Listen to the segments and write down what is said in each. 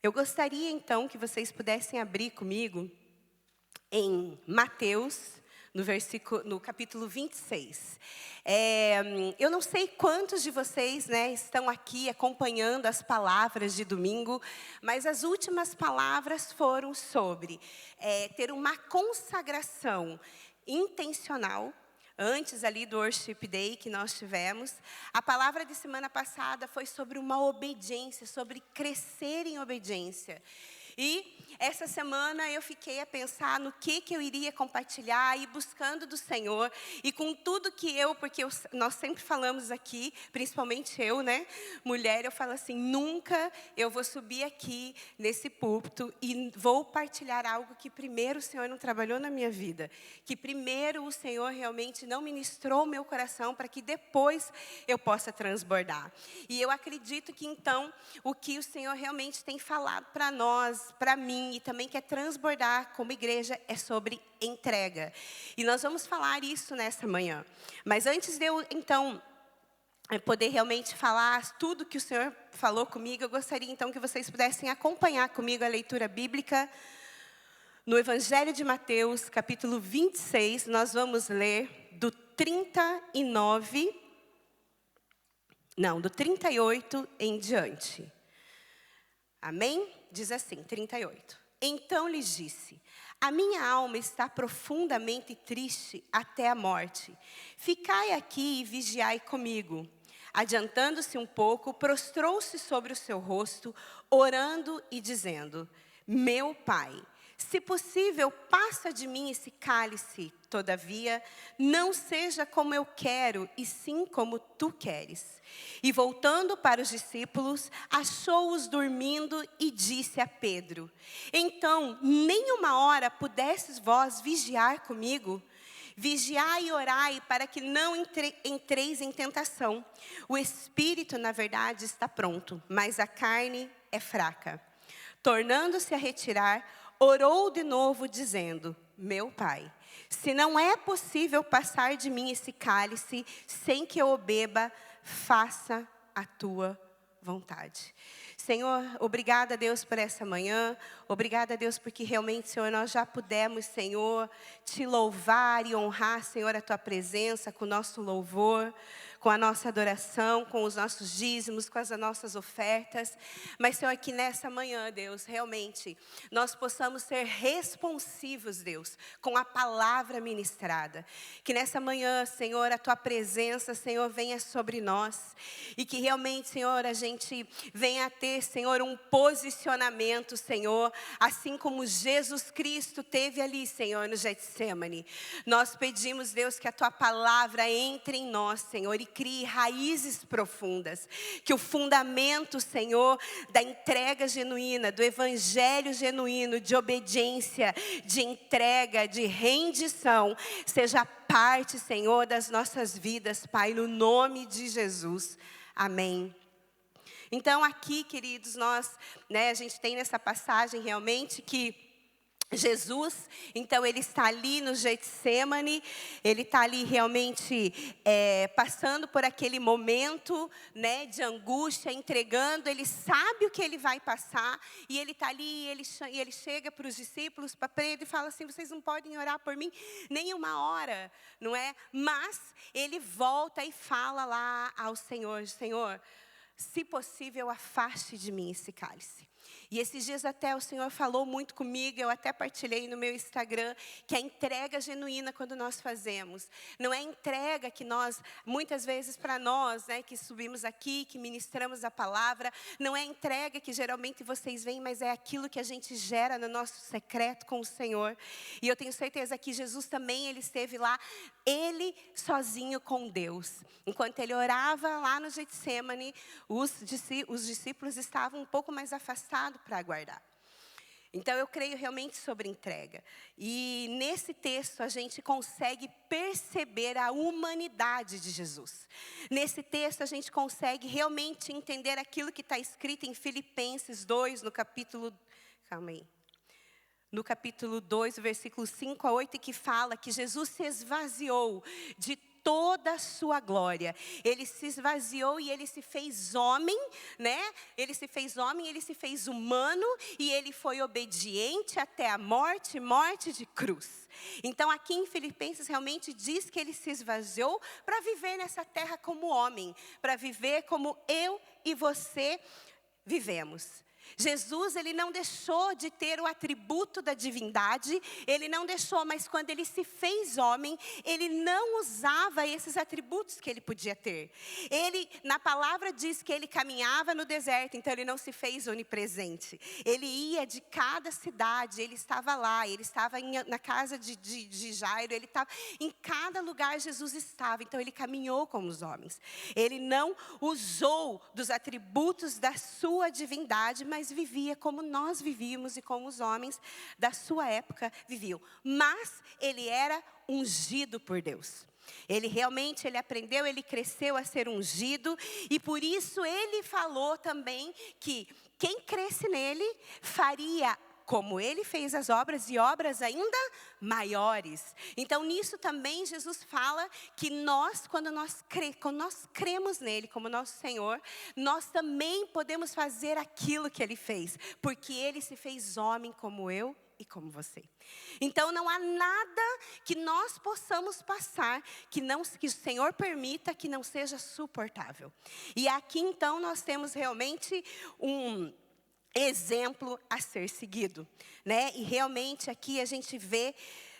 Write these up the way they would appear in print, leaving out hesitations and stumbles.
Eu gostaria então que vocês pudessem abrir comigo em Mateus, no capítulo 26. Eu não sei quantos de vocês, estão aqui acompanhando as palavras de domingo, mas as últimas palavras foram sobre ter uma consagração intencional. Antes ali do Worship Day que nós tivemos, a palavra de semana passada foi sobre uma obediência, sobre crescer em obediência. E essa semana eu fiquei a pensar no que eu iria compartilhar e buscando do Senhor. E com tudo que nós sempre falamos aqui, principalmente eu, mulher, eu falo assim, nunca eu vou subir aqui nesse púlpito e vou partilhar algo que primeiro o Senhor não trabalhou na minha vida. Que primeiro o Senhor realmente não ministrou o meu coração para que depois eu possa transbordar. E eu acredito que então, o que o Senhor realmente tem falado para nós, para mim e também quer transbordar como igreja é sobre entrega. E nós vamos falar isso nessa manhã. Mas antes de eu, então, poder realmente falar tudo que o Senhor falou comigo, eu gostaria então que vocês pudessem acompanhar comigo a leitura bíblica. No Evangelho de Mateus, capítulo 26, nós vamos ler do 38 em diante. Amém? Diz assim, 38. Então lhes disse, a minha alma está profundamente triste até a morte. Ficai aqui e vigiai comigo. Adiantando-se um pouco, prostrou-se sobre o seu rosto, orando e dizendo, meu Pai, se possível, passa de mim esse cálice, todavia, não seja como eu quero, e sim como tu queres. E voltando para os discípulos, achou-os dormindo e disse a Pedro, então, nem uma hora pudesses vós vigiar comigo? Vigiai e orai para que não entreis em tentação. O espírito, na verdade, está pronto, mas a carne é fraca. Tornando-se a retirar, orou de novo, dizendo, meu Pai, se não é possível passar de mim esse cálice, sem que eu o beba, faça a tua vontade. Senhor, obrigada, Deus, por essa manhã. Obrigada, Deus, porque realmente, Senhor, nós já pudemos, Senhor, te louvar e honrar, Senhor, a tua presença com o nosso louvor, com a nossa adoração, com os nossos dízimos, com as nossas ofertas. Mas, Senhor, que nessa manhã, Deus, realmente, nós possamos ser responsivos, Deus, com a palavra ministrada. Que nessa manhã, Senhor, a tua presença, Senhor, venha sobre nós. E que realmente, Senhor, a gente venha a ter, Senhor, um posicionamento, Senhor, assim como Jesus Cristo teve ali, Senhor, no Getsemane. Nós pedimos, Deus, que a tua palavra entre em nós, Senhor, e crie raízes profundas. Que o fundamento, Senhor, da entrega genuína, do evangelho genuíno, de obediência, de entrega, de rendição, seja parte, Senhor, das nossas vidas, Pai, no nome de Jesus. Amém. Então aqui, queridos, a gente tem nessa passagem realmente que Jesus, então ele está ali no Getsemane, ele está ali realmente passando por aquele momento, de angústia, entregando, ele sabe o que ele vai passar, e ele está ali, e ele chega para os discípulos, para Pedro, e fala assim, vocês não podem orar por mim nem uma hora, não é? Mas ele volta e fala lá ao Senhor, Senhor, se possível, afaste de mim esse cálice. E esses dias até o Senhor falou muito comigo, eu até partilhei no meu Instagram, que a entrega genuína quando nós fazemos. Não é entrega que nós, muitas vezes para nós, que subimos aqui, que ministramos a palavra, não é entrega que geralmente vocês veem, mas é aquilo que a gente gera no nosso secreto com o Senhor. E eu tenho certeza que Jesus também, ele esteve lá, ele sozinho com Deus. Enquanto ele orava lá no Getsemane, os discípulos estavam um pouco mais afastados para aguardar. Então eu creio realmente sobre entrega. E nesse texto a gente consegue perceber a humanidade de Jesus. Nesse texto a gente consegue realmente entender aquilo que está escrito em Filipenses 2, no capítulo 2, versículos 5 a 8, que fala que Jesus se esvaziou de toda a sua glória. Ele se esvaziou e ele se fez homem, né? Ele se fez homem, ele se fez humano e ele foi obediente até a morte, morte de cruz. Então aqui em Filipenses realmente diz que ele se esvaziou para viver nessa terra como homem, para viver como eu e você vivemos. Jesus, ele não deixou de ter o atributo da divindade, ele não deixou, mas quando ele se fez homem, ele não usava esses atributos que ele podia ter. Ele, na palavra diz que ele caminhava no deserto, então ele não se fez onipresente. Ele ia de cada cidade, ele estava lá, ele estava na casa de Jairo, ele estava em cada lugar Jesus estava, então ele caminhou como os homens. Ele não usou dos atributos da sua divindade, mas vivia como nós vivíamos e como os homens da sua época viviam. Mas ele era ungido por Deus. Ele realmente, ele aprendeu, ele cresceu a ser ungido. E por isso ele falou também que quem cresce nele faria como ele fez as obras e obras ainda maiores. Então nisso também Jesus fala que nós, quando nós cremos nele como nosso Senhor, nós também podemos fazer aquilo que ele fez. Porque ele se fez homem como eu e como você. Então não há nada que nós possamos passar que o Senhor permita que não seja suportável. E aqui então nós temos realmente um exemplo a ser seguido, né? E realmente aqui a gente vê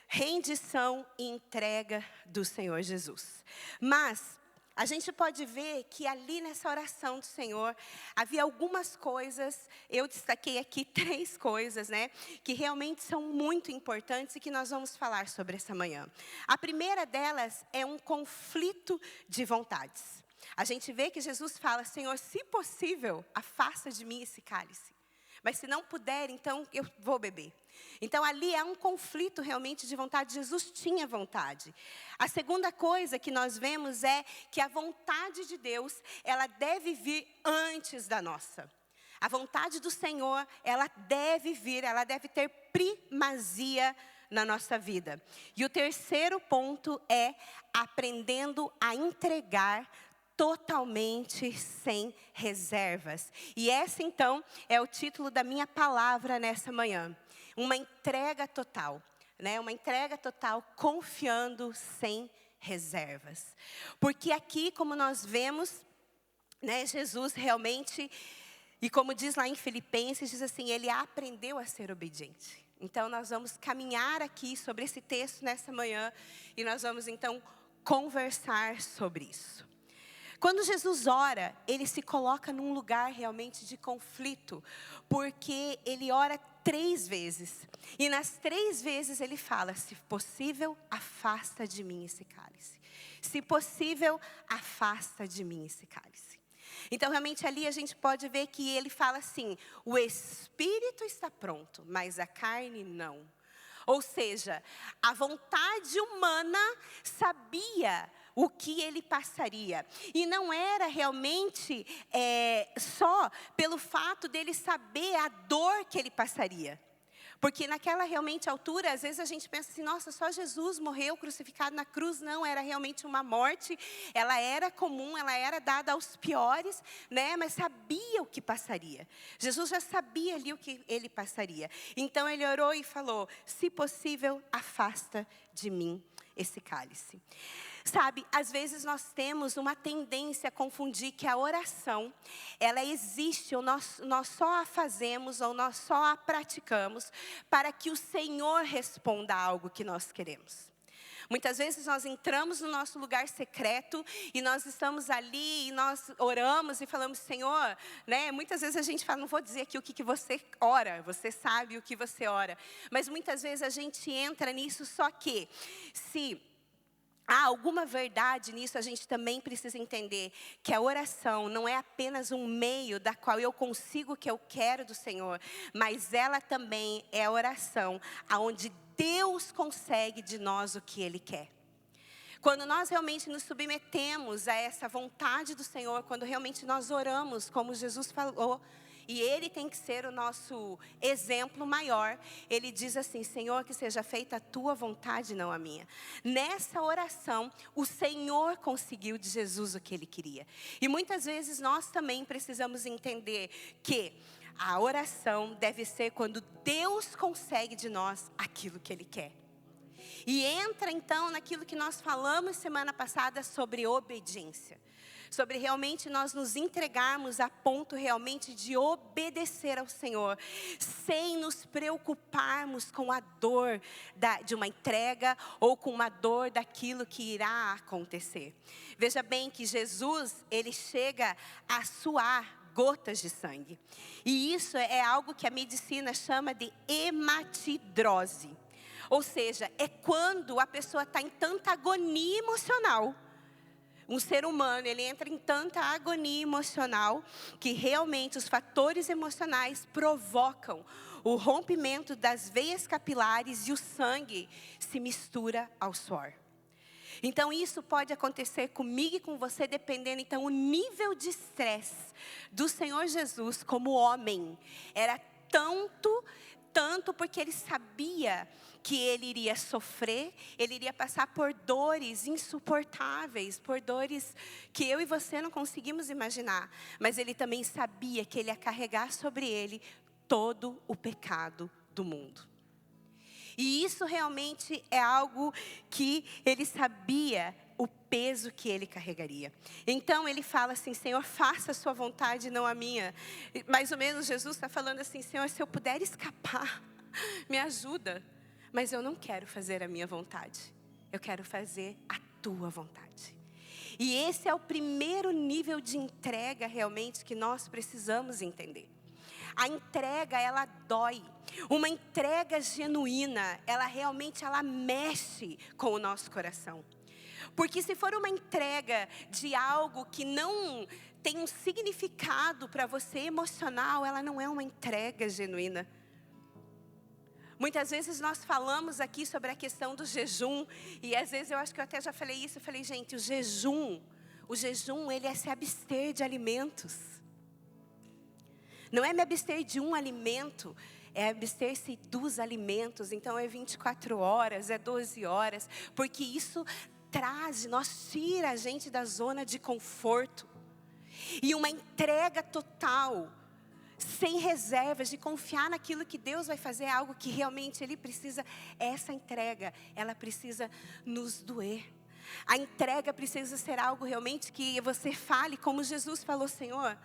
rendição e entrega do Senhor Jesus. Mas a gente pode ver que ali nessa oração do Senhor havia algumas coisas, eu destaquei aqui 3 coisas, né? Que realmente são muito importantes e que nós vamos falar sobre essa manhã. A primeira delas é um conflito de vontades. A gente vê que Jesus fala, Senhor, se possível, afasta de mim esse cálice. Mas se não puder, então eu vou beber. Então ali é um conflito realmente de vontade. Jesus tinha vontade. A segunda coisa que nós vemos é que a vontade de Deus, ela deve vir antes da nossa. A vontade do Senhor, ela deve vir, ela deve ter primazia na nossa vida. E o terceiro ponto é aprendendo a entregar totalmente sem reservas. E essa então é o título da minha palavra nessa manhã. Uma entrega total, né? Uma entrega total confiando sem reservas. Porque aqui, como nós vemos, né, Jesus realmente, e como diz lá em Filipenses, diz assim, ele aprendeu a ser obediente. Então nós vamos caminhar aqui sobre esse texto nessa manhã e nós vamos então conversar sobre isso. Quando Jesus ora, ele se coloca num lugar realmente de conflito, porque ele ora 3 vezes. E nas 3 vezes ele fala, se possível, afasta de mim esse cálice. Se possível, afasta de mim esse cálice. Então realmente ali a gente pode ver que ele fala assim, o espírito está pronto, mas a carne não. Ou seja, a vontade humana sabia o que ele passaria. E não era realmente só pelo fato dele saber a dor que ele passaria. Porque naquela realmente altura, às vezes a gente pensa assim, nossa, só Jesus morreu crucificado na cruz. Não, era realmente uma morte, ela era comum, ela era dada aos piores, né? Mas sabia o que passaria. Jesus já sabia ali o que ele passaria. Então ele orou e falou, se possível, afasta de mim esse cálice. Sabe, às vezes nós temos uma tendência a confundir que a oração, ela existe, ou nós só a fazemos, ou nós só a praticamos, para que o Senhor responda a algo que nós queremos. Muitas vezes nós entramos no nosso lugar secreto e nós estamos ali e nós oramos e falamos, Senhor, né? Muitas vezes a gente fala, não vou dizer aqui o que você ora, você sabe o que você ora. Mas muitas vezes a gente entra nisso, só que se há alguma verdade nisso, a gente também precisa entender que a oração não é apenas um meio da qual eu consigo o que eu quero do Senhor, mas ela também é a oração aonde Deus consegue de nós o que Ele quer. Quando nós realmente nos submetemos a essa vontade do Senhor, quando realmente nós oramos como Jesus falou, e Ele tem que ser o nosso exemplo maior. Ele diz assim: Senhor, que seja feita a tua vontade, não a minha. Nessa oração, o Senhor conseguiu de Jesus o que Ele queria. E muitas vezes nós também precisamos entender que a oração deve ser quando Deus consegue de nós aquilo que Ele quer. E entra então naquilo que nós falamos semana passada sobre obediência. Sobre realmente nós nos entregarmos a ponto realmente de obedecer ao Senhor, sem nos preocuparmos com a dor de uma entrega ou com uma dor daquilo que irá acontecer. Veja bem que Jesus, Ele chega a suar gotas de sangue. E isso é algo que a medicina chama de hematidrose. Ou seja, é quando a pessoa está em tanta agonia emocional. Um ser humano, ele entra em tanta agonia emocional que realmente os fatores emocionais provocam o rompimento das veias capilares e o sangue se mistura ao suor. Então isso pode acontecer comigo e com você, dependendo então o nível de estresse do Senhor Jesus como homem. Era tanto porque Ele sabia que Ele iria sofrer, Ele iria passar por dores insuportáveis, por dores que eu e você não conseguimos imaginar. Mas Ele também sabia que Ele ia carregar sobre Ele todo o pecado do mundo. E isso realmente é algo que Ele sabia o peso que Ele carregaria. Então Ele fala assim: Senhor, faça a sua vontade, não a minha. Mais ou menos Jesus está falando assim: Senhor, se eu puder escapar, me ajuda. Mas eu não quero fazer a minha vontade, eu quero fazer a tua vontade. E esse é o primeiro nível de entrega realmente que nós precisamos entender. A entrega, ela dói. Uma entrega genuína, ela realmente mexe com o nosso coração. Porque se for uma entrega de algo que não tem um significado para você emocional, ela não é uma entrega genuína. Muitas vezes nós falamos aqui sobre a questão do jejum, e às vezes eu acho que eu até já falei isso, eu falei, gente, o jejum ele é se abster de alimentos. Não é me abster de um alimento, é abster-se dos alimentos. Então é 24 horas, é 12 horas, porque isso tira a gente da zona de conforto. E uma entrega total, sem reservas, de confiar naquilo que Deus vai fazer, é algo que realmente Ele precisa. Essa entrega, ela precisa nos doer. A entrega precisa ser algo realmente que você fale, como Jesus falou: Senhor,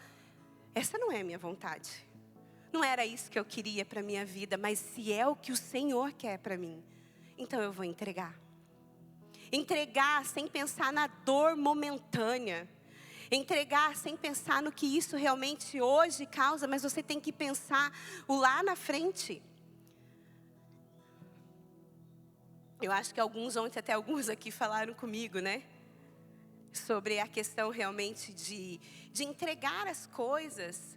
essa não é a minha vontade. Não era isso que eu queria para a minha vida, mas se é o que o Senhor quer para mim, então eu vou entregar. Entregar sem pensar na dor momentânea. Entregar sem pensar no que isso realmente hoje causa, mas você tem que pensar o lá na frente. Eu acho que ontem até alguns aqui falaram comigo, né? Sobre a questão realmente de entregar as coisas.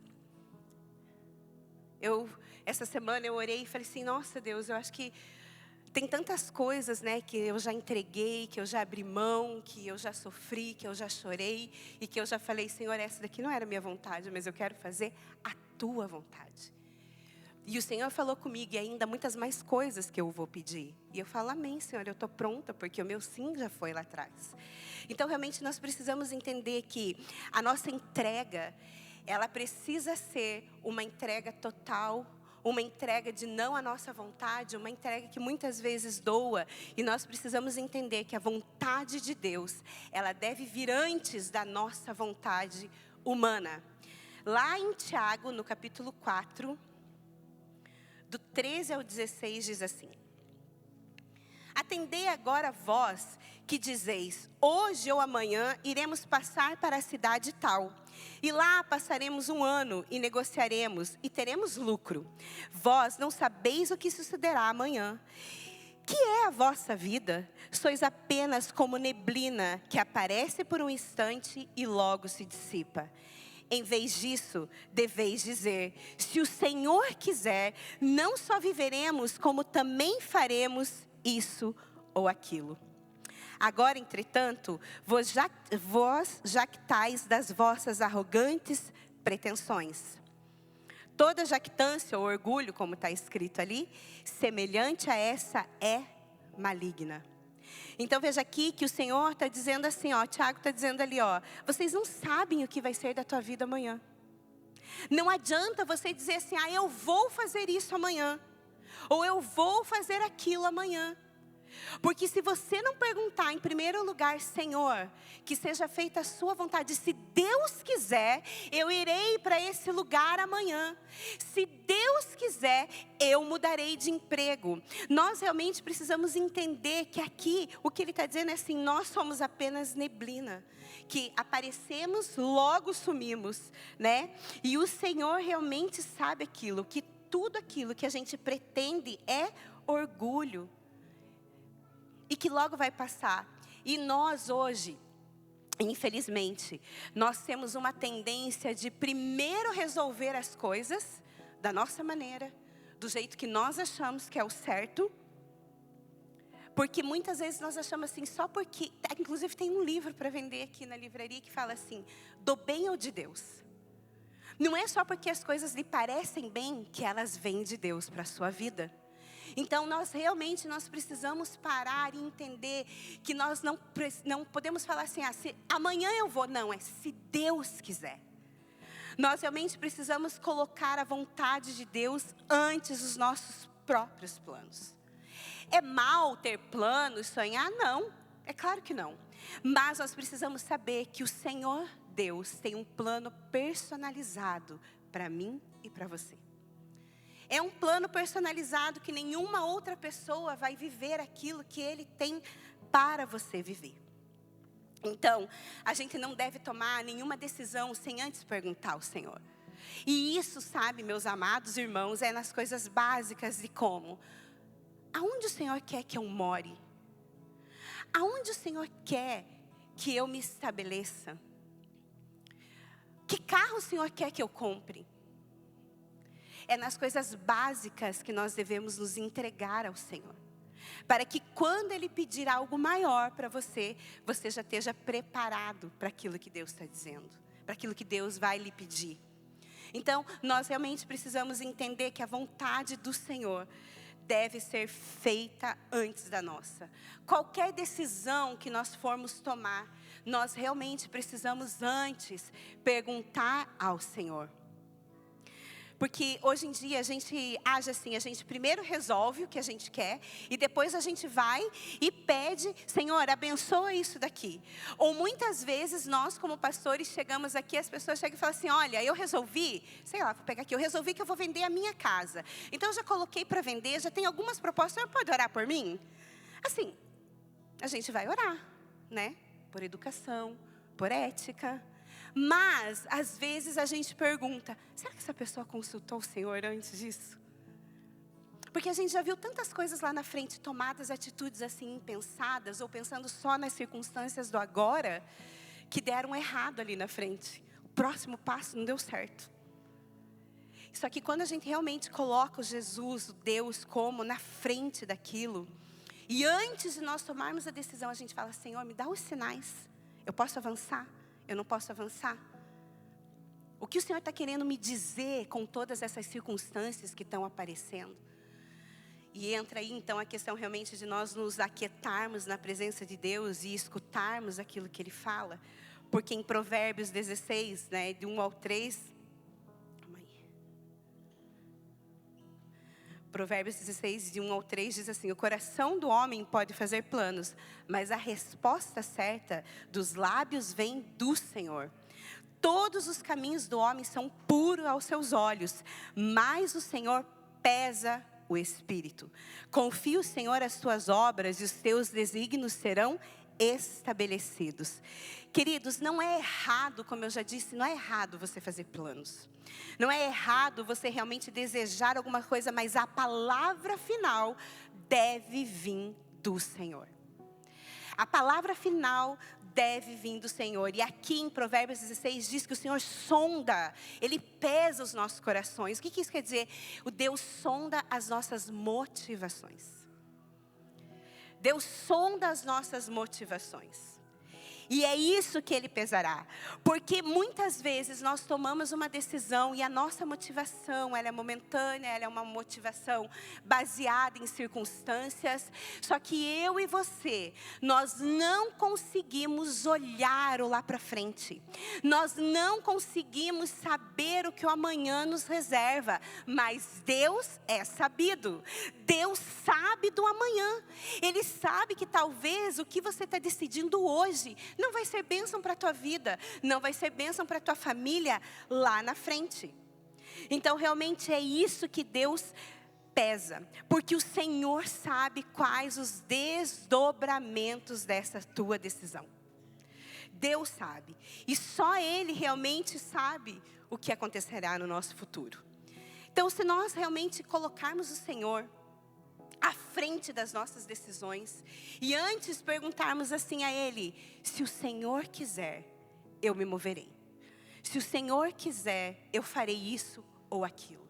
Essa semana eu orei e falei assim: nossa Deus, eu acho que tem tantas coisas, né, que eu já entreguei, que eu já abri mão, que eu já sofri, que eu já chorei, e que eu já falei: Senhor, essa daqui não era a minha vontade, mas eu quero fazer a tua vontade. E o Senhor falou comigo, e ainda muitas mais coisas que eu vou pedir. E eu falo: amém, Senhor, eu estou pronta, porque o meu sim já foi lá atrás. Então realmente nós precisamos entender que a nossa entrega, ela precisa ser uma entrega total, uma entrega de não a nossa vontade, uma entrega que muitas vezes doa. E nós precisamos entender que a vontade de Deus, ela deve vir antes da nossa vontade humana. Lá em Tiago, no capítulo 4, do 13 ao 16, diz assim: atendei agora vós que dizeis: hoje ou amanhã iremos passar para a cidade tal, e lá passaremos 1 ano e negociaremos e teremos lucro. Vós não sabeis o que sucederá amanhã. Que é a vossa vida? Sois apenas como neblina que aparece por um instante e logo se dissipa. Em vez disso, deveis dizer: se o Senhor quiser, não só viveremos, como também faremos isso ou aquilo. Agora, entretanto, vós jactais das vossas arrogantes pretensões. Toda jactância ou orgulho, como está escrito ali, semelhante a essa é maligna. Então veja aqui que o Senhor está dizendo assim, Tiago está dizendo ali, vocês não sabem o que vai ser da tua vida amanhã. Não adianta você dizer assim, eu vou fazer isso amanhã, ou eu vou fazer aquilo amanhã. Porque se você não perguntar em primeiro lugar, Senhor, que seja feita a sua vontade. Se Deus quiser, eu irei para esse lugar amanhã. Se Deus quiser, eu mudarei de emprego. Nós realmente precisamos entender que aqui, o que ele está dizendo é assim, nós somos apenas neblina. Que aparecemos, logo sumimos, né? E o Senhor realmente sabe aquilo, que tudo aquilo que a gente pretende é orgulho. E que logo vai passar. E nós hoje, infelizmente, nós temos uma tendência de primeiro resolver as coisas da nossa maneira, do jeito que nós achamos que é o certo. Porque muitas vezes nós achamos assim, só porque... Inclusive tem um livro para vender aqui na livraria que fala assim, do bem ou de Deus. Não é só porque as coisas lhe parecem bem que elas vêm de Deus para a sua vida. Então nós precisamos parar e entender que nós não podemos falar assim, amanhã eu vou. Não, é se Deus quiser. Nós realmente precisamos colocar a vontade de Deus antes dos nossos próprios planos. É mal ter planos, sonhar? Não, é claro que não. Mas nós precisamos saber que o Senhor Deus tem um plano personalizado para mim e para você. É um plano personalizado que nenhuma outra pessoa vai viver aquilo que Ele tem para você viver. Então, a gente não deve tomar nenhuma decisão sem antes perguntar ao Senhor. E isso, sabe, meus amados irmãos, é nas coisas básicas de como. Aonde o Senhor quer que eu more? Aonde o Senhor quer que eu me estabeleça? Que carro o Senhor quer que eu compre? É nas coisas básicas que nós devemos nos entregar ao Senhor. Para que quando Ele pedir algo maior para você, você já esteja preparado para aquilo que Deus está dizendo. Para aquilo que Deus vai lhe pedir. Então, nós realmente precisamos entender que a vontade do Senhor deve ser feita antes da nossa. Qualquer decisão que nós formos tomar, nós realmente precisamos antes perguntar ao Senhor. Porque hoje em dia a gente age assim, a gente primeiro resolve o que a gente quer e depois a gente vai e pede, Senhor, abençoa isso daqui. Ou muitas vezes nós como pastores chegamos aqui, as pessoas chegam e falam assim, olha, eu resolvi, sei lá, vou pegar aqui, eu resolvi que eu vou vender a minha casa. Então eu já coloquei para vender, já tem algumas propostas, o Senhor pode orar por mim? Assim, a gente vai orar, né? Por educação, por ética. Mas, às vezes a gente pergunta, será que essa pessoa consultou o Senhor antes disso? Porque a gente já viu tantas coisas lá na frente, tomadas atitudes assim impensadas, ou pensando só nas circunstâncias do agora, que deram errado ali na frente. O próximo passo não deu certo. Só que quando a gente realmente coloca o Jesus, o Deus, como na frente daquilo, e antes de nós tomarmos a decisão, a gente fala, Senhor, me dá os sinais, eu posso avançar? Eu não posso avançar? O que o Senhor está querendo me dizer com todas essas circunstâncias que estão aparecendo? E entra aí então a questão realmente de nós nos aquietarmos na presença de Deus e escutarmos aquilo que Ele fala. Porque em Provérbios 16, né, de 1 ao 3... Provérbios 16, de 1 ao 3 diz assim, o coração do homem pode fazer planos, mas a resposta certa dos lábios vem do Senhor. Todos os caminhos do homem são puros aos seus olhos, mas o Senhor pesa o espírito. Confia o Senhor as suas obras e os teus desígnios serão estabelecidos. Queridos, não é errado, como eu já disse, não é errado você fazer planos. Não é errado você realmente desejar alguma coisa, mas a palavra final deve vir do Senhor. A palavra final deve vir do Senhor. E aqui em Provérbios 16 diz que o Senhor sonda, Ele pesa os nossos corações. O que isso quer dizer? O Deus sonda as nossas motivações. Deus sonda as nossas motivações. E é isso que Ele pesará. Porque muitas vezes nós tomamos uma decisão e a nossa motivação, ela é momentânea, ela é uma motivação baseada em circunstâncias. Só que eu e você, nós não conseguimos olhar o lá para frente. Nós não conseguimos saber o que o amanhã nos reserva. Mas Deus é sabido. Deus sabe do amanhã. Ele sabe que talvez o que você está decidindo hoje não vai ser bênção para a tua vida, não vai ser bênção para a tua família lá na frente. Então realmente é isso que Deus pesa, porque o Senhor sabe quais os desdobramentos dessa tua decisão. Deus sabe, e só Ele realmente sabe o que acontecerá no nosso futuro. Então se nós realmente colocarmos o Senhor à frente das nossas decisões, e antes perguntarmos assim a Ele: se o Senhor quiser, eu me moverei. Se o Senhor quiser, eu farei isso ou aquilo.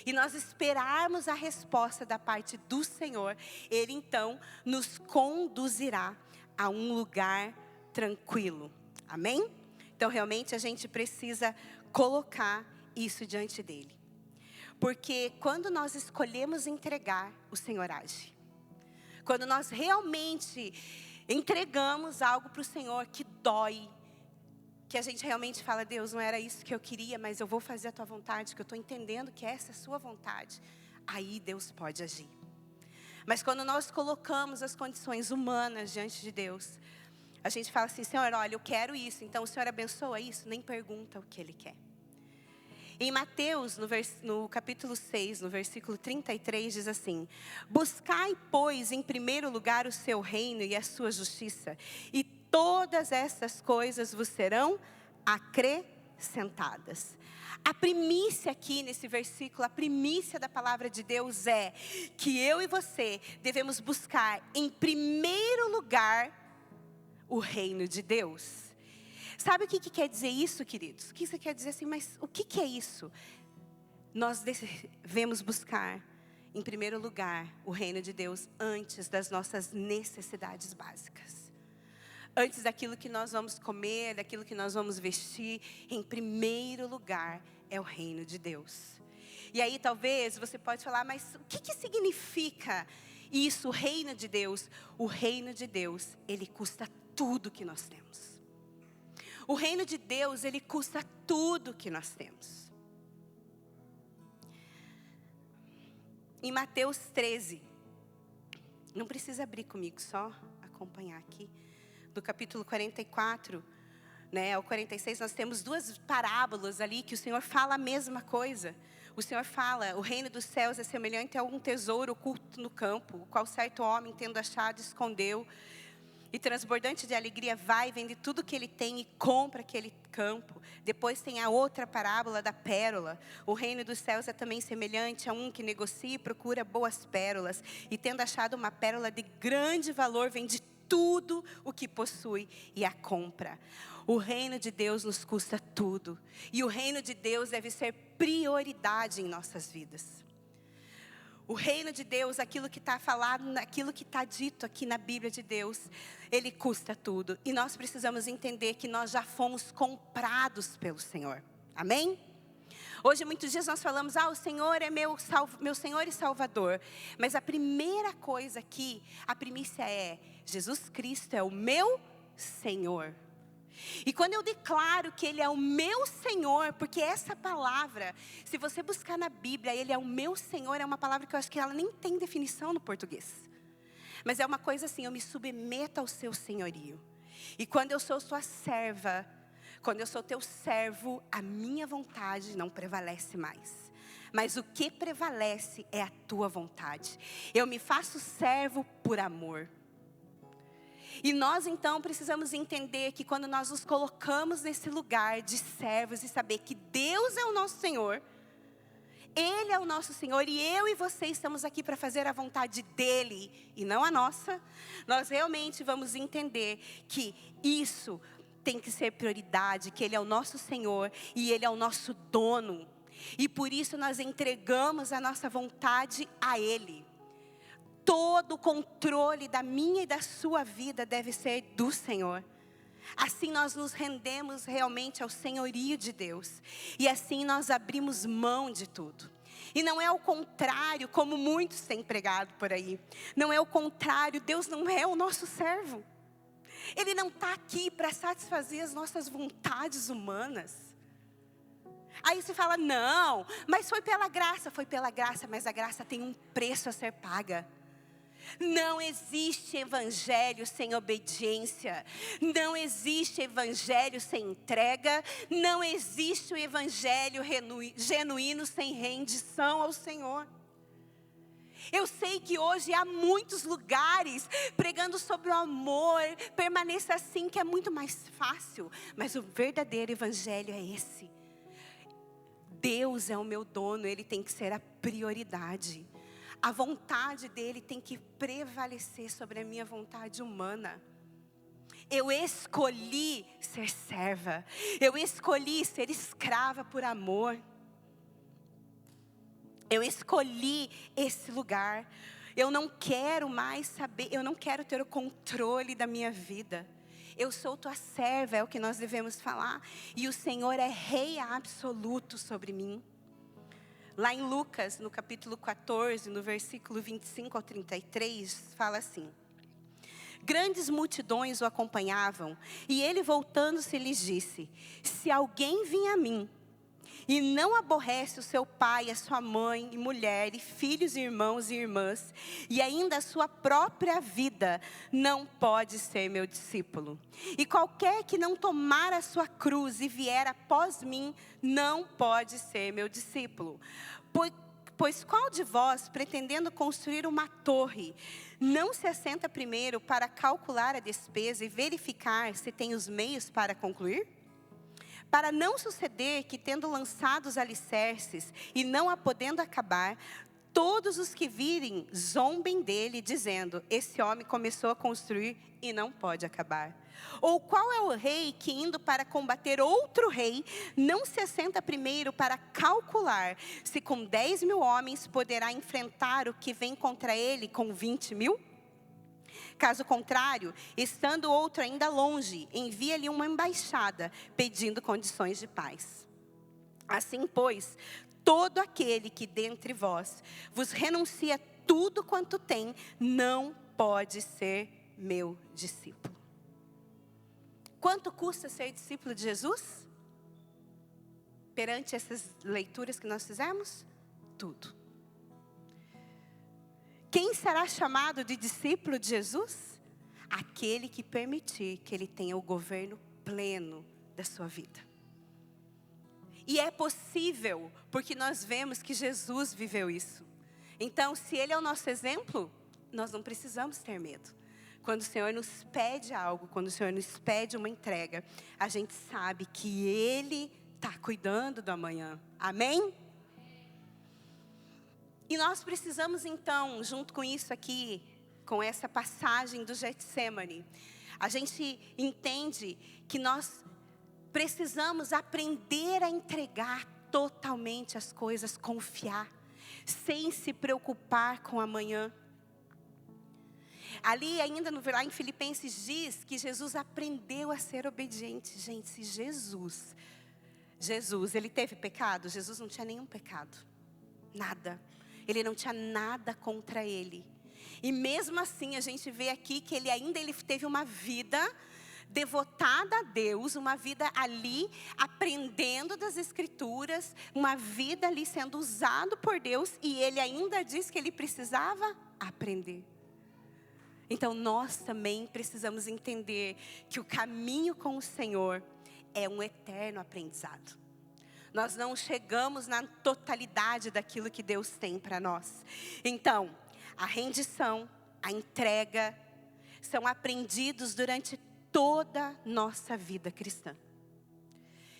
E nós esperarmos a resposta da parte do Senhor, Ele então nos conduzirá a um lugar tranquilo. Amém? Então realmente a gente precisa colocar isso diante dEle. Porque quando nós escolhemos entregar, o Senhor age. Quando nós realmente entregamos algo para o Senhor que dói, que a gente realmente fala: Deus, não era isso que eu queria, mas eu vou fazer a tua vontade, que eu estou entendendo que essa é a sua vontade. Aí Deus pode agir. Mas quando nós colocamos as condições humanas diante de Deus, a gente fala assim: Senhor, olha, eu quero isso, então o Senhor abençoa isso, nem pergunta o que Ele quer. Em Mateus, no capítulo 6, no versículo 33, diz assim: buscai, pois, em primeiro lugar o seu reino e a sua justiça, e todas essas coisas vos serão acrescentadas. A primícia aqui nesse versículo, a primícia da palavra de Deus é que eu e você devemos buscar em primeiro lugar o reino de Deus. Sabe o que quer dizer isso, queridos? O que você quer dizer assim, mas o que é isso? Nós devemos buscar, em primeiro lugar, o reino de Deus antes das nossas necessidades básicas. Antes daquilo que nós vamos comer, daquilo que nós vamos vestir, em primeiro lugar é o reino de Deus. E aí talvez você pode falar, mas o que significa isso, o reino de Deus? O reino de Deus, ele custa tudo que nós temos. O reino de Deus, ele custa tudo que nós temos. Em Mateus 13, não precisa abrir comigo, só acompanhar aqui. Do capítulo 44, ao 46, nós temos duas parábolas ali que o Senhor fala a mesma coisa. O Senhor fala: o reino dos céus é semelhante a um tesouro oculto no campo, o qual certo homem, tendo achado, escondeu. E transbordante de alegria vai, vende tudo que ele tem e compra aquele campo. Depois tem a outra parábola da pérola. O reino dos céus é também semelhante a um que negocia e procura boas pérolas. E tendo achado uma pérola de grande valor, vende tudo o que possui e a compra. O reino de Deus nos custa tudo. E o reino de Deus deve ser prioridade em nossas vidas. O reino de Deus, aquilo que está falado, aquilo que está dito aqui na Bíblia de Deus, ele custa tudo. E nós precisamos entender que nós já fomos comprados pelo Senhor. Amém? Hoje, muitos dias nós falamos: o Senhor é meu Senhor e Salvador. Mas a primeira coisa aqui, a primícia é: Jesus Cristo é o meu Senhor. E quando eu declaro que Ele é o meu Senhor, porque essa palavra, se você buscar na Bíblia, Ele é o meu Senhor, é uma palavra que eu acho que ela nem tem definição no português. Mas é uma coisa assim: eu me submeto ao seu senhorio. E quando eu sou sua serva, quando eu sou teu servo, a minha vontade não prevalece mais. Mas o que prevalece é a tua vontade. Eu me faço servo por amor. E nós então precisamos entender que quando nós nos colocamos nesse lugar de servos e saber que Deus é o nosso Senhor, Ele é o nosso Senhor e eu e você estamos aqui para fazer a vontade dEle e não a nossa, nós realmente vamos entender que isso tem que ser prioridade, que Ele é o nosso Senhor e Ele é o nosso dono. E por isso nós entregamos a nossa vontade a Ele. Todo o controle da minha e da sua vida deve ser do Senhor. Assim nós nos rendemos realmente ao senhorio de Deus. E assim nós abrimos mão de tudo. E não é o contrário, como muitos têm pregado por aí. Não é o contrário, Deus não é o nosso servo. Ele não está aqui para satisfazer as nossas vontades humanas. Aí você fala, não, mas foi pela graça, mas a graça tem um preço a ser paga. Não existe evangelho sem obediência, não existe evangelho sem entrega, não existe o evangelho genuíno sem rendição ao Senhor. Eu sei que hoje há muitos lugares pregando sobre o amor, permaneça assim que é muito mais fácil, mas o verdadeiro evangelho é esse. Deus é o meu dono, Ele tem que ser a prioridade. A vontade dEle tem que prevalecer sobre a minha vontade humana. Eu escolhi ser serva. Eu escolhi ser escrava por amor. Eu escolhi esse lugar. Eu não quero mais saber, eu não quero ter o controle da minha vida. Eu sou tua serva, é o que nós devemos falar. E o Senhor é rei absoluto sobre mim. Lá em Lucas, no capítulo 14, no versículo 25 ao 33, fala assim: grandes multidões o acompanhavam, e ele voltando-se lhes disse: se alguém vir a mim, e não aborrece o seu pai, a sua mãe, e mulher, e filhos, e irmãos e irmãs, e ainda a sua própria vida, não pode ser meu discípulo. E qualquer que não tomar a sua cruz e vier após mim, não pode ser meu discípulo. Pois qual de vós, pretendendo construir uma torre, não se assenta primeiro para calcular a despesa e verificar se tem os meios para concluir? Para não suceder que, tendo lançado os alicerces e não a podendo acabar, todos os que virem zombem dele, dizendo: esse homem começou a construir e não pode acabar. Ou qual é o rei que, indo para combater outro rei, não se assenta primeiro para calcular se com 10.000 homens poderá enfrentar o que vem contra ele com 20.000? Caso contrário, estando outro ainda longe, envia-lhe uma embaixada, pedindo condições de paz. Assim, pois, todo aquele que dentre vós vos renuncia tudo quanto tem, não pode ser meu discípulo. Quanto custa ser discípulo de Jesus? Perante essas leituras que nós fizemos? Tudo. Quem será chamado de discípulo de Jesus? Aquele que permitir que ele tenha o governo pleno da sua vida. E é possível, porque nós vemos que Jesus viveu isso. Então, se Ele é o nosso exemplo, nós não precisamos ter medo. Quando o Senhor nos pede algo, quando o Senhor nos pede uma entrega, a gente sabe que Ele está cuidando do amanhã. Amém? E nós precisamos então, junto com isso aqui, com essa passagem do Getsemane, a gente entende que nós precisamos aprender a entregar totalmente as coisas, confiar, sem se preocupar com amanhã. Ali ainda lá em Filipenses diz que Jesus aprendeu a ser obediente. Gente, se Jesus, ele teve pecado? Jesus não tinha nenhum pecado, nada. Ele não tinha nada contra ele. E mesmo assim a gente vê aqui que ele teve uma vida devotada a Deus, uma vida ali aprendendo das Escrituras, uma vida ali sendo usado por Deus, e ele ainda diz que ele precisava aprender. Então nós também precisamos entender que o caminho com o Senhor é um eterno aprendizado. Nós não chegamos na totalidade daquilo que Deus tem para nós. Então, a rendição, a entrega, são aprendidos durante toda a nossa vida cristã.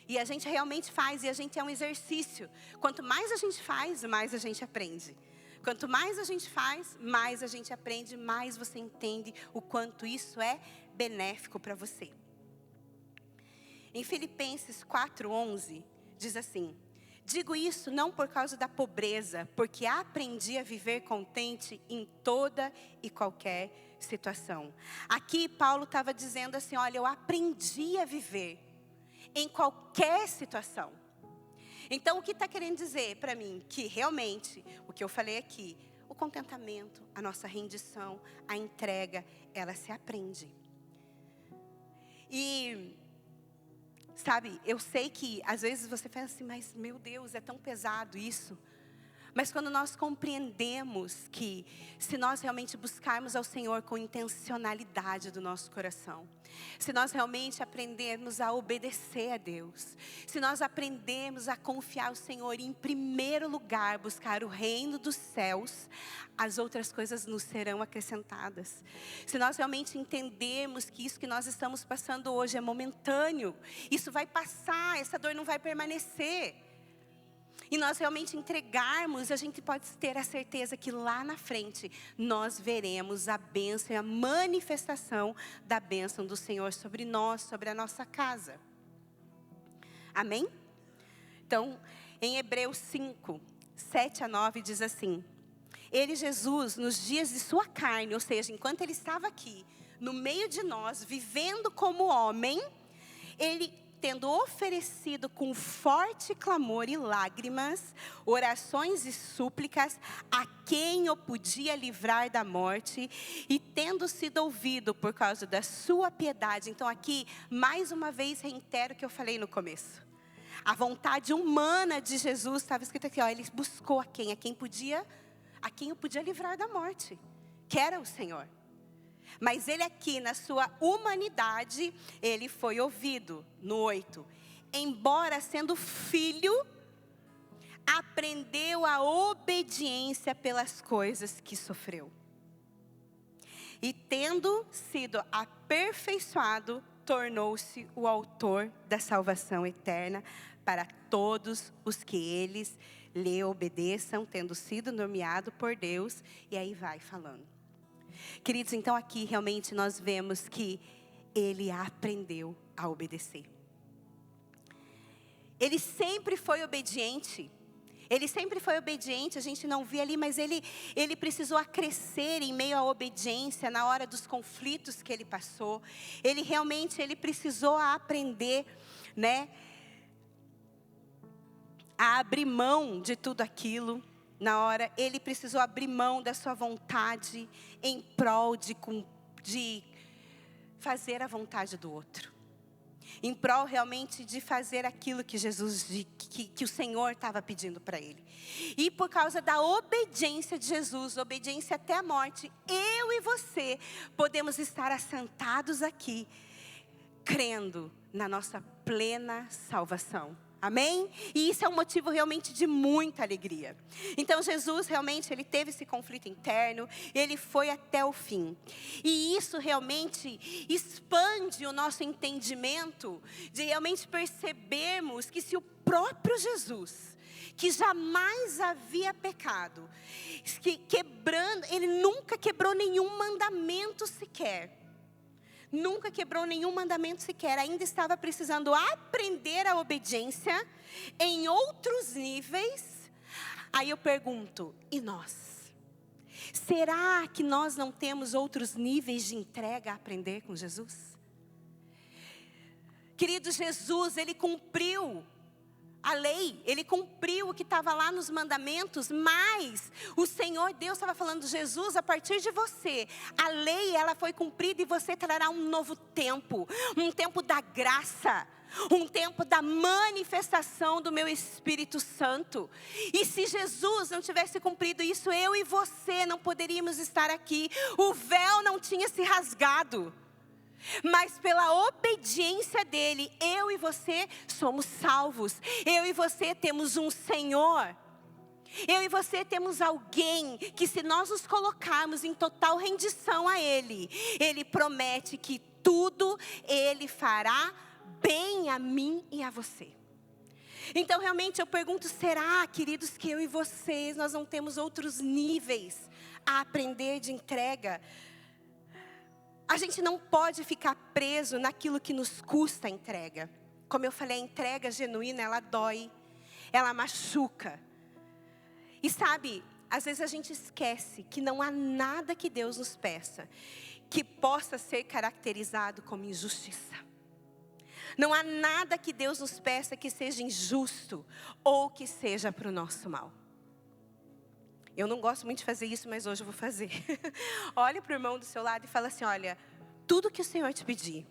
E a gente realmente faz, e a gente é um exercício. Quanto mais a gente faz, mais a gente aprende. Quanto mais a gente faz, mais a gente aprende, mais você entende o quanto isso é benéfico para você. Em Filipenses 4:11, diz assim: Digo isso não por causa da pobreza, porque aprendi a viver contente em toda e qualquer situação. Aqui Paulo estava dizendo assim, olha, eu aprendi a viver em qualquer situação. Então o que está querendo dizer para mim? Que realmente, o que eu falei aqui, o contentamento, a nossa rendição, a entrega, ela se aprende. E... sabe, eu sei que às vezes você pensa assim, mas meu Deus, é tão pesado isso. Mas quando nós compreendemos que se nós realmente buscarmos ao Senhor com intencionalidade do nosso coração, se nós realmente aprendermos a obedecer a Deus, se nós aprendermos a confiar ao Senhor e em primeiro lugar buscar o reino dos céus, as outras coisas nos serão acrescentadas. Se nós realmente entendermos que isso que nós estamos passando hoje é momentâneo, isso vai passar, essa dor não vai permanecer. E nós realmente entregarmos, a gente pode ter a certeza que lá na frente nós veremos a bênção e a manifestação da bênção do Senhor sobre nós, sobre a nossa casa. Amém? Então, em Hebreus 5, 7-9 diz assim: Ele, Jesus, nos dias de sua carne, ou seja, enquanto Ele estava aqui, no meio de nós, vivendo como homem, Ele, tendo oferecido com forte clamor e lágrimas, orações e súplicas, a quem o podia livrar da morte, e tendo sido ouvido por causa da sua piedade. Então aqui, mais uma vez, reitero o que eu falei no começo. A vontade humana de Jesus estava escrito aqui, ó, Ele buscou a quem o podia livrar da morte, que era o Senhor. Mas Ele aqui, na sua humanidade, Ele foi ouvido, no 8. Embora sendo filho, aprendeu a obediência pelas coisas que sofreu. E tendo sido aperfeiçoado, tornou-se o autor da salvação eterna para todos os que eles lhe obedeçam, tendo sido nomeado por Deus. E aí vai falando. Queridos, então aqui realmente nós vemos que Ele aprendeu a obedecer. Ele sempre foi obediente. Ele sempre foi obediente, a gente não vê ali, mas ele precisou crescer em meio à obediência, na hora dos conflitos que ele passou. Ele precisou aprender, né, a abrir mão de tudo aquilo. Na hora, ele precisou abrir mão da sua vontade em prol de fazer a vontade do outro. Em prol realmente de fazer aquilo que Jesus, que o Senhor estava pedindo para ele. E por causa da obediência de Jesus, obediência até a morte, eu e você podemos estar assentados aqui, crendo na nossa plena salvação. Amém? E isso é um motivo realmente de muita alegria. Então Jesus realmente, Ele teve esse conflito interno, Ele foi até o fim. E isso realmente expande o nosso entendimento, de realmente percebermos que se o próprio Jesus, que jamais havia pecado, Ele nunca quebrou nenhum mandamento sequer. Nunca quebrou nenhum mandamento sequer, ainda estava precisando aprender a obediência em outros níveis. Aí eu pergunto, e nós? Será que nós não temos outros níveis de entrega a aprender com Jesus? Querido, Jesus, Ele cumpriu a lei, Ele cumpriu o que estava lá nos mandamentos, mas o Senhor Deus estava falando, Jesus, a partir de você, a lei ela foi cumprida e você trará um novo tempo, um tempo da graça, um tempo da manifestação do meu Espírito Santo. E se Jesus não tivesse cumprido isso, eu e você não poderíamos estar aqui, o véu não tinha se rasgado. Mas pela obediência dele, eu e você somos salvos. Eu e você temos um Senhor. Eu e você temos alguém que, se nós nos colocarmos em total rendição a Ele, Ele promete que tudo Ele fará bem a mim e a você. Então realmente eu pergunto, será, queridos, que eu e vocês, nós não temos outros níveis a aprender de entrega? A gente não pode ficar preso naquilo que nos custa a entrega. Como eu falei, a entrega genuína, ela dói. ela machuca. E sabe, às vezes a gente esquece que não há nada que Deus nos peça que possa ser caracterizado como injustiça. Não há nada que Deus nos peça que seja injusto ou que seja para o nosso mal. Eu não gosto muito de fazer isso, mas hoje eu vou fazer. Olha para o irmão do seu lado e fala assim, olha, tudo que o Senhor te pedir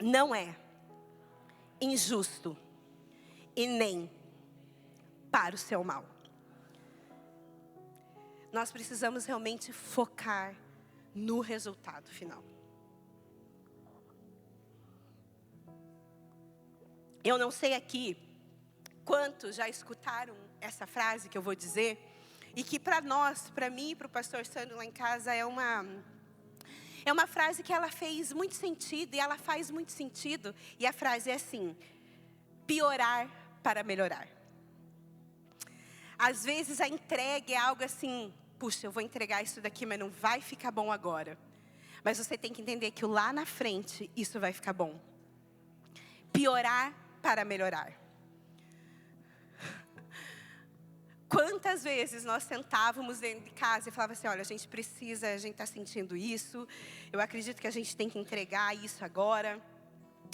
não é injusto e nem para o seu mal. Nós precisamos realmente focar no resultado final. Eu não sei aqui quantos já escutaram essa frase que eu vou dizer, e que para nós, para mim e para o pastor Sandro lá em casa, é uma frase que ela fez muito sentido, e ela faz muito sentido, e a frase é assim: piorar para melhorar. Às vezes a entrega é algo assim, puxa, eu vou entregar isso daqui, mas não vai ficar bom agora. Mas você tem que entender que lá na frente, isso vai ficar bom. Piorar para melhorar. Quantas vezes nós sentávamos dentro de casa e falávamos assim, olha, a gente está sentindo isso, eu acredito que a gente tem que entregar isso agora,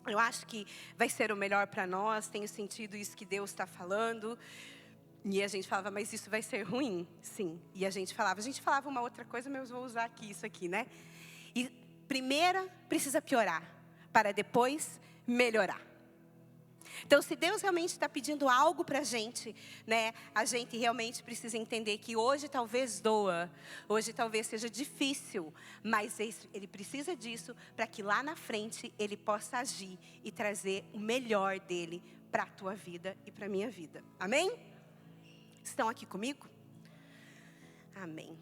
eu acho que vai ser o melhor para nós, tenho sentido isso que Deus está falando. E a gente falava, mas isso vai ser ruim? Sim. E a gente falava uma outra coisa, mas eu vou usar aqui, isso aqui, né? E primeiro precisa piorar, para depois melhorar. Então, se Deus realmente está pedindo algo para a gente, né? A gente realmente precisa entender que hoje talvez doa, hoje talvez seja difícil, mas Ele precisa disso para que lá na frente Ele possa agir e trazer o melhor dEle para a tua vida e para a minha vida. Amém? Estão aqui comigo? Amém.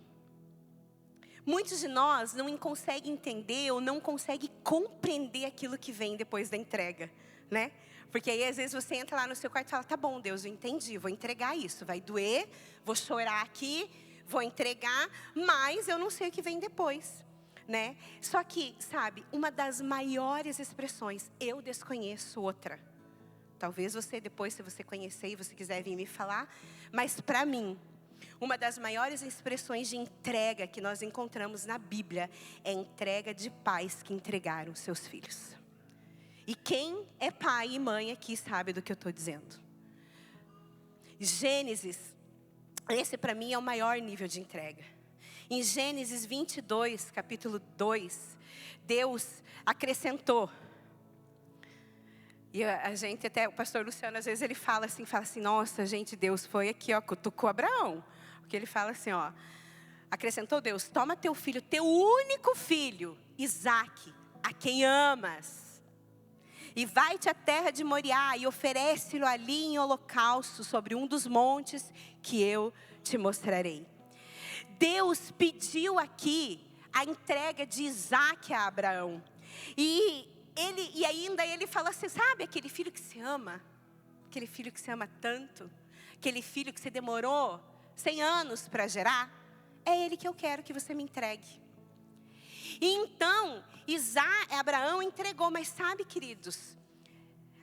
Muitos de nós não conseguem entender ou não conseguem compreender aquilo que vem depois da entrega, né? Porque aí às vezes você entra lá no seu quarto e fala, tá bom Deus, eu entendi, vou entregar isso, vai doer, vou chorar aqui, vou entregar, mas eu não sei o que vem depois, né? Só que, sabe, uma das maiores expressões, eu desconheço outra. Talvez você depois, se você conhecer e você quiser vir me falar, mas para mim, uma das maiores expressões de entrega que nós encontramos na Bíblia é a entrega de pais que entregaram seus filhos. E quem é pai e mãe aqui sabe do que eu estou dizendo. Gênesis, esse para mim é o maior nível de entrega. Em Gênesis 22, capítulo 2, Deus acrescentou. E a gente até, o pastor Luciano, às vezes ele fala assim, nossa gente, Deus foi aqui, ó, cutucou Abraão. Porque ele fala assim, ó, acrescentou Deus, toma teu filho, teu único filho, Isaque, a quem amas. E vai-te à terra de Moriá e oferece-lo ali em holocausto sobre um dos montes que eu te mostrarei. Deus pediu aqui a entrega de Isaque a Abraão. E ainda ele fala assim, sabe aquele filho que se ama? Aquele filho que se ama tanto? Aquele filho que você demorou 100 anos para gerar? É ele que eu quero que você me entregue. E então, Abraão entregou, mas sabe, queridos,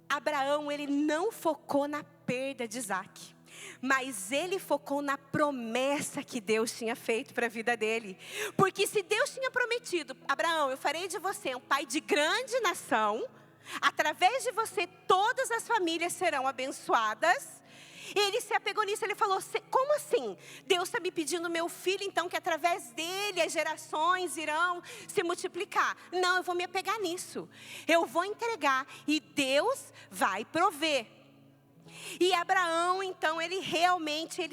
Abraão, ele não focou na perda de Isaque, mas ele focou na promessa que Deus tinha feito para a vida dele. Porque se Deus tinha prometido, Abraão, eu farei de você um pai de grande nação, através de você todas as famílias serão abençoadas. Ele se apegou nisso, ele falou, como assim? Deus está me pedindo meu filho, então que através dele as gerações irão se multiplicar. Não, eu vou me apegar nisso. Eu vou entregar e Deus vai prover. E Abraão, então, ele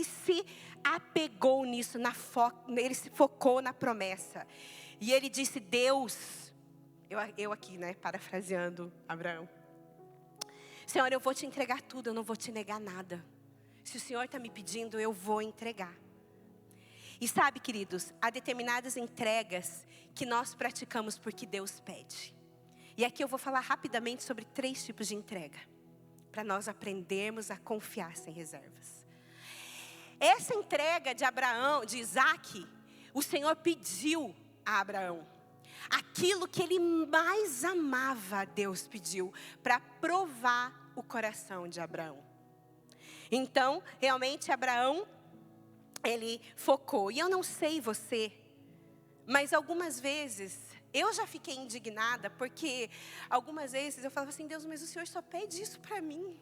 se apegou nisso, ele se focou na promessa. E ele disse, Deus, eu aqui, né, parafraseando Abraão. Senhor, eu vou te entregar tudo, eu não vou te negar nada. Se o Senhor está me pedindo, eu vou entregar. E sabe, queridos, há determinadas entregas que nós praticamos porque Deus pede. E aqui eu vou falar rapidamente sobre 3 tipos de entrega, para nós aprendermos a confiar sem reservas. Essa entrega de Isaque, o Senhor pediu a Abraão. Aquilo que ele mais amava, Deus pediu, para provar o coração de Abraão. Então, realmente, Abraão, ele focou. E eu não sei você, mas algumas vezes, eu já fiquei indignada, porque algumas vezes eu falava assim, Deus, mas o Senhor só pede isso para mim.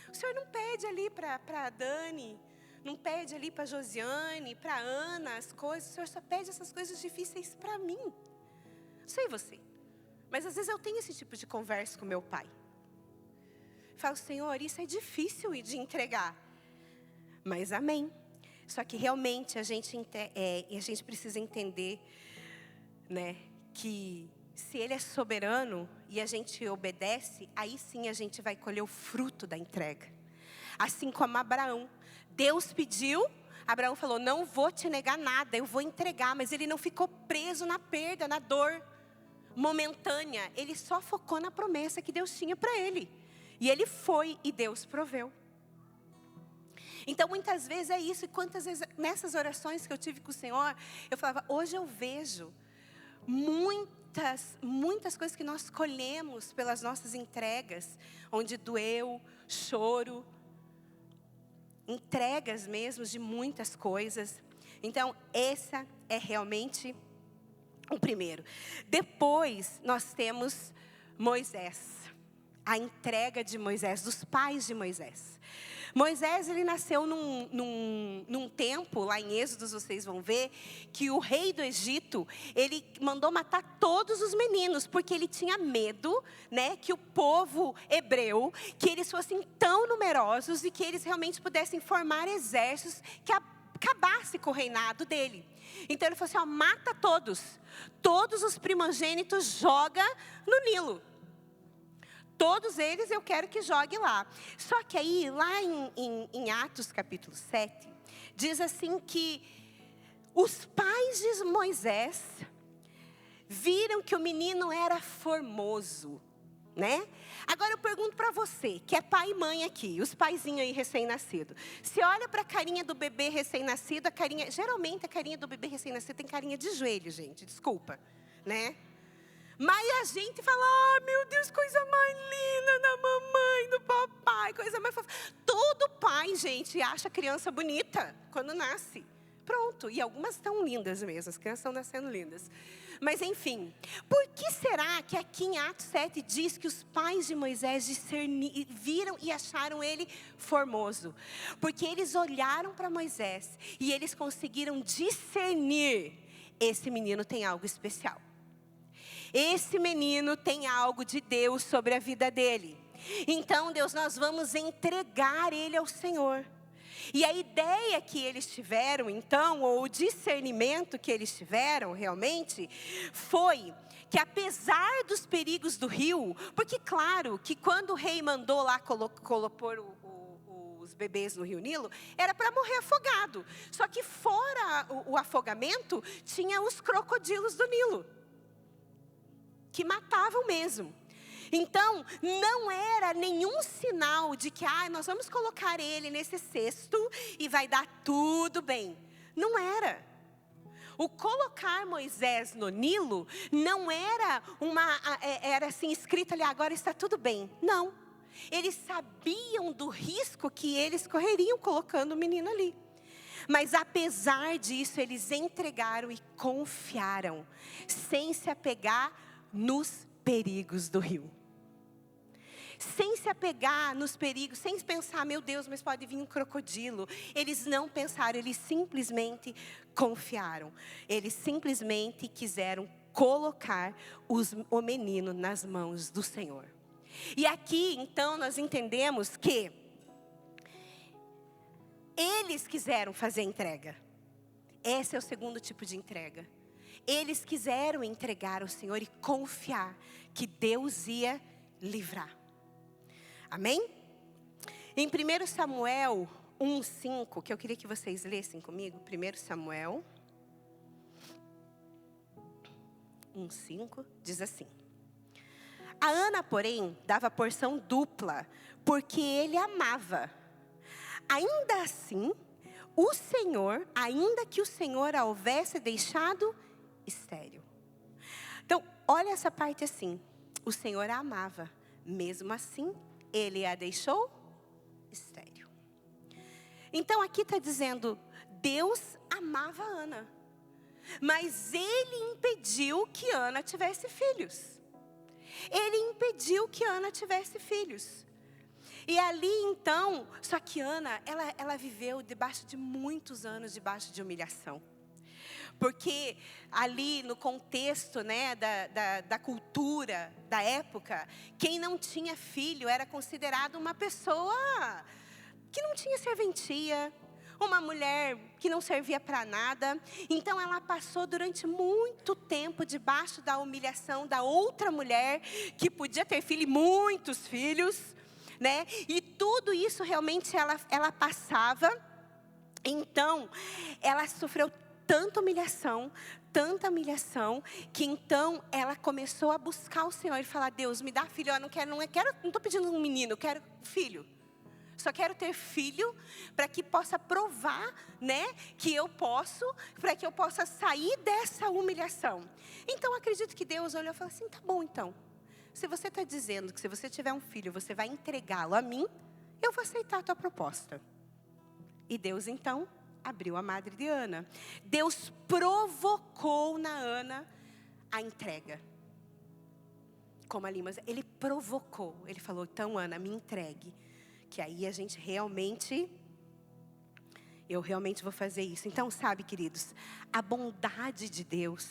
O Senhor não pede ali para a Dani, não pede ali para a Josiane, para a Ana, as coisas. O Senhor só pede essas coisas difíceis para mim. Não sei você, mas às vezes eu tenho esse tipo de conversa com meu pai. Falo, Senhor, isso é difícil de entregar. Mas amém. Só que realmente a gente precisa entender, né, que se Ele é soberano e a gente obedece, aí sim a gente vai colher o fruto da entrega. Assim como Abraão. Deus pediu, Abraão falou, não vou te negar nada, eu vou entregar. Mas ele não ficou preso na perda, na dor momentânea. Ele só focou na promessa que Deus tinha para ele. E ele foi e Deus proveu. Então muitas vezes é isso. E quantas vezes nessas orações que eu tive com o Senhor, eu falava, hoje eu vejo muitas coisas que nós colhemos pelas nossas entregas. Onde doeu, choro, entregas mesmo de muitas coisas. Então essa é realmente o primeiro. Depois nós temos Moisés. A entrega de Moisés, dos pais de Moisés. Moisés, ele nasceu num tempo, lá em Êxodos, vocês vão ver, que o rei do Egito, ele mandou matar todos os meninos, porque ele tinha medo, né, que o povo hebreu, que eles fossem tão numerosos e que eles realmente pudessem formar exércitos que acabasse com o reinado dele. Então ele falou assim, ó, mata todos os primogênitos joga no Nilo. Todos eles eu quero que jogue lá. Só que aí, lá em Atos capítulo 7, diz assim que os pais de Moisés viram que o menino era formoso, né? Agora eu pergunto para você, que é pai e mãe aqui, os paizinhos aí recém-nascido. Se olha para a carinha do bebê recém-nascido, geralmente a carinha do bebê recém-nascido tem carinha de joelho, gente, desculpa, né? Mas a gente fala, oh, meu Deus, coisa mais linda da mamãe, do papai, coisa mais fofa. Todo pai, gente, acha a criança bonita quando nasce. Pronto, e algumas estão lindas mesmo, as crianças estão nascendo lindas. Mas enfim, por que será que aqui em Atos 7 diz que os pais de Moisés viram e acharam ele formoso? Porque eles olharam para Moisés e eles conseguiram discernir, esse menino tem algo especial. Esse menino tem algo de Deus sobre a vida dele. Então, Deus, nós vamos entregar ele ao Senhor. E a ideia que eles tiveram, então, ou o discernimento que eles tiveram, realmente, foi que apesar dos perigos do rio, porque claro, que quando o rei mandou lá pôr os bebês no rio Nilo, era para morrer afogado. Só que fora o afogamento, tinha os crocodilos do Nilo, que matavam mesmo. Então, não era nenhum sinal de que nós vamos colocar ele nesse cesto e vai dar tudo bem. Não era. O colocar Moisés no Nilo não era era assim escrito ali, agora está tudo bem. Não. Eles sabiam do risco que eles correriam colocando o menino ali. Mas apesar disso, eles entregaram e confiaram, sem se apegar nos perigos do rio. Sem se apegar nos perigos, sem pensar, meu Deus, mas pode vir um crocodilo. Eles não pensaram, eles simplesmente confiaram. Eles simplesmente quiseram colocar o menino nas mãos do Senhor. E aqui, então, nós entendemos que eles quiseram fazer a entrega. Esse é o segundo tipo de entrega. Eles quiseram entregar ao Senhor e confiar que Deus ia livrar. Amém? Em 1 Samuel 1:5, que eu queria que vocês lessem comigo. 1 Samuel 1:5 diz assim: a Ana, porém, dava porção dupla, porque ele amava. Ainda assim, ainda que o Senhor a houvesse deixado estéril. Então, olha essa parte assim. O Senhor a amava. Mesmo assim, ele a deixou estéril. Então aqui está dizendo, Deus amava Ana, mas ele impediu que Ana tivesse filhos. Ele impediu que Ana tivesse filhos. E ali então, só que Ana, ela viveu debaixo de muitos anos, debaixo de humilhação. Porque ali no contexto, né, da cultura da época, quem não tinha filho era considerado uma pessoa que não tinha serventia, uma mulher que não servia para nada. Então ela passou durante muito tempo debaixo da humilhação da outra mulher, que podia ter filho e muitos filhos, né? E tudo isso realmente ela passava. Então ela sofreu tanta humilhação, que então ela começou a buscar o Senhor e falar, Deus, me dá filho, eu não estou pedindo um menino, eu quero filho. Só quero ter filho para que possa provar, né, que eu posso, para que eu possa sair dessa humilhação. Então acredito que Deus olhou e falou assim, tá bom então. Se você está dizendo que se você tiver um filho, você vai entregá-lo a mim, eu vou aceitar a tua proposta. E Deus então abriu a madre de Ana. Deus provocou na Ana a entrega. Como ali, mas ele provocou. Ele falou, então Ana, me entregue. Que aí a gente eu realmente vou fazer isso. Então, sabe, queridos, a bondade de Deus,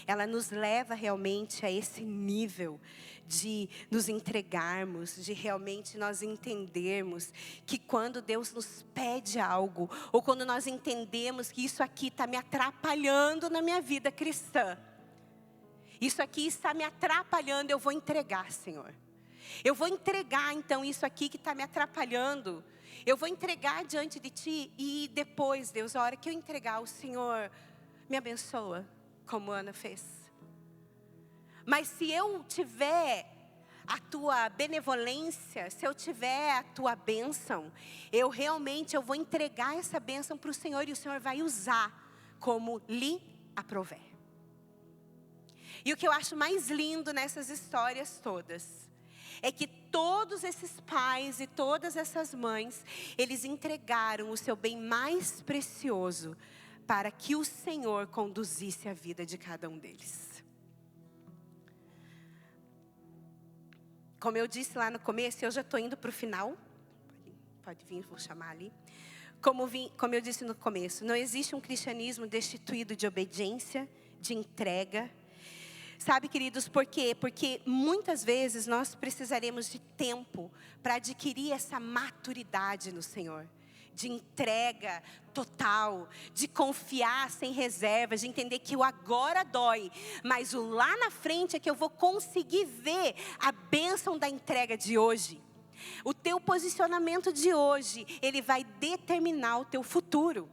ela nos leva realmente a esse nível de nos entregarmos, de realmente nós entendermos que quando Deus nos pede algo, ou quando nós entendemos que isso aqui está me atrapalhando na minha vida cristã, isso aqui está me atrapalhando, eu vou entregar, Senhor. Eu vou entregar então isso aqui que está me atrapalhando. Eu vou entregar diante de Ti. E depois, Deus, a hora que eu entregar, o Senhor me abençoa, como Ana fez. Mas se eu tiver a Tua benevolência, se eu tiver a Tua bênção, eu vou entregar essa bênção para o Senhor. E o Senhor vai usar como lhe aprouver. E o que eu acho mais lindo nessas histórias todas é que todos esses pais e todas essas mães, eles entregaram o seu bem mais precioso para que o Senhor conduzisse a vida de cada um deles. Como eu disse lá no começo, eu já estou indo para o final. Pode vir, vou chamar ali. Como eu disse no começo, não existe um cristianismo destituído de obediência, de entrega. Sabe, queridos, por quê? Porque muitas vezes nós precisaremos de tempo para adquirir essa maturidade no Senhor. De entrega total, de confiar sem reservas, de entender que o agora dói, mas o lá na frente é que eu vou conseguir ver a bênção da entrega de hoje. O teu posicionamento de hoje, ele vai determinar o teu futuro.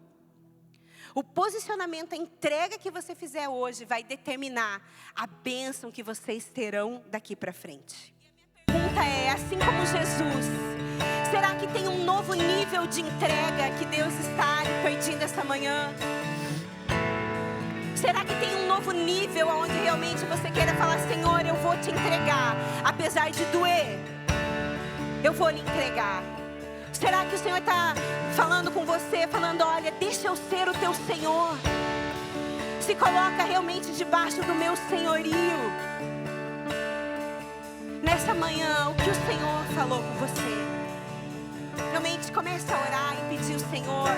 O posicionamento, a entrega que você fizer hoje vai determinar a bênção que vocês terão daqui para frente. A pergunta é, assim como Jesus, será que tem um novo nível de entrega que Deus está lhe pedindo essa manhã? Será que tem um novo nível onde realmente você queira falar, Senhor, eu vou te entregar, apesar de doer, eu vou lhe entregar? Será que o Senhor está falando com você, falando, olha, deixa eu ser o teu Senhor. Se coloca realmente debaixo do meu senhorio. Nessa manhã, o que o Senhor falou com você? Realmente comece a orar e pedir ao Senhor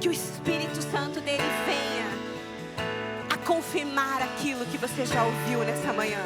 que o Espírito Santo dele venha a confirmar aquilo que você já ouviu nessa manhã.